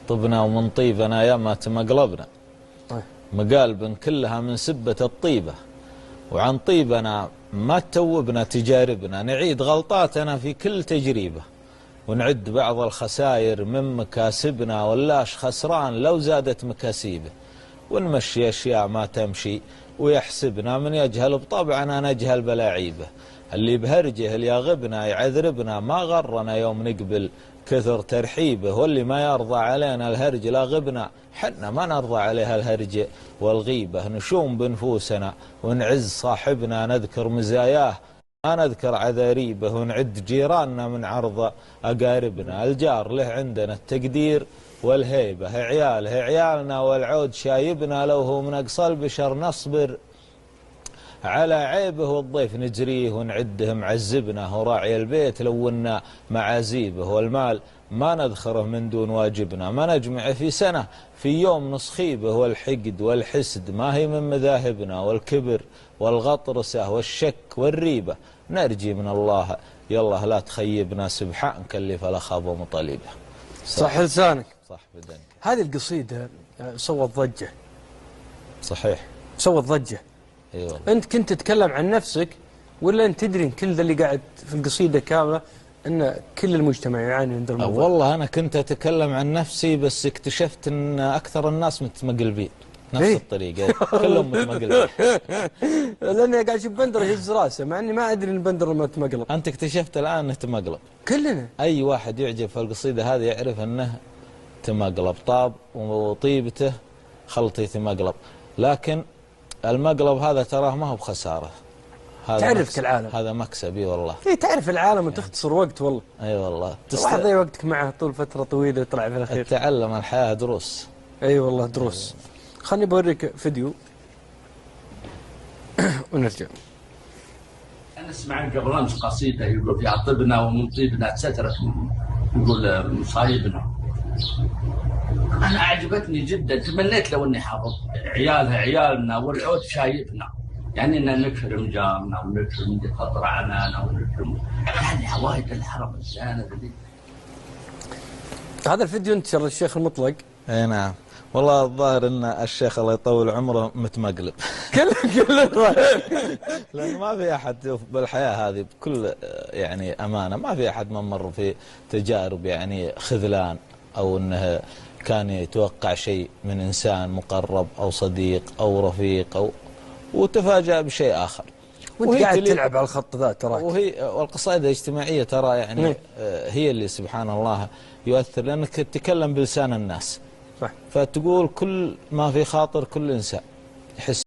طبنا ومن طيبنا يا ما تمقلبنا. مقالب كلها من سبة الطيبة، وعن طيبنا ما تتوبنا تجاربنا. نعيد غلطاتنا في كل تجريبة، ونعد بعض الخسائر من مكاسبنا. ولاش خسران لو زادت مكاسيبه، ونمشي أشياء ما تمشي ويحسبنا. من يجهل بطبعنا نجهل بلاعيبه، اللي بهرجه اللي يغبنا يعذربنا. ما غرنا يوم نقبل كثر ترحيبه، واللي ما يرضى علينا الهرج لا غبنا. حنا ما نرضى عليها الهرج والغيبة. نشوم بنفوسنا ونعز صاحبنا، نذكر مزاياه ما نذكر عذاريبه. ونعد جيراننا من عرض أقاربنا، الجار له عندنا التقدير والهيبة. عياله عيالنا والعود شايبنا، لو هو من أقصى البشر نصبر على عيبه. والضيف نجريه ونعده معذبنا، وراعي البيت لونا معازيبه. والمال ما ندخره من دون واجبنا، ما نجمع في سنة في يوم نصخيبه. والحقد والحسد ما هي من مذاهبنا، والكبر والغطرسة والشك والريبة. نرجي من الله يالله لا تخيبنا، سبحانك اللي فلا خاب مطالبه. صح لسانك، صح بدنك. هذه القصيدة سوت ضجة. صحيح سوت ضجة. ايوه. انت كنت تتكلم عن نفسك، ولا انت تدري ان كل ذا اللي قاعد في القصيدة كاملة ان كل المجتمع يعاني من ذا الموضوع؟ والله انا كنت اتكلم عن نفسي، بس اكتشفت ان اكثر الناس متمقلبين نفس الطريقة. كلهم متمقلبين. لاني قاعد اشوف بندر يهز راسه، مع اني ما ادري ان بندر متمقلب. انت اكتشفت الان انه تمقلب. كلنا اي واحد يعجب في القصيدة هذه يعرف انه تمقلب. طاب وطيبته خلطي تمقلب. لكن المقلب هذا تراه ما هو بخسارة، هذا تعرفك العالم، هذا مكسب. اي والله. اي تعرف العالم وتختصر وقت. والله اي والله. واحد ضيع وقتك معه طول فترة طويلة يطلع في الاخير. تعلم الحياة دروس. اي والله دروس. خلني بوريك فيديو ونرجع. أنا سمعت قبل أمس قصيدة يقول فيها طبنا ومن طيبنا سترت، يقول مصايبنا. أنا أعجبتني جدا، تمنيت لو إني حافظ عيالها عيالنا والعود شايبنا. يعني إن نكرم جارنا ونكرم اللي خطر عنانا ونكرم يعني عوايد الحرم الزانة ذي. هذا الفيديو انتشر للشيخ المطلق. اي نعم. والله الظاهر ان الشيخ الله يطول عمره متمقلب. كله لأنه ما في أحد بالحياة هذه بكل يعني أمانة، ما في أحد ما مر في تجارب يعني خذلان، أو أنه كان يتوقع شيء من إنسان مقرب أو صديق أو رفيق أو وتفاجأ بشيء آخر. وانت قاعد تلعب على الخط ذا تراك. والقصائد الاجتماعية ترى يعني هي اللي سبحان الله يؤثر، لأنك تتكلم بلسان الناس. صح. فتقول كل ما في خاطر كل إنسان يحس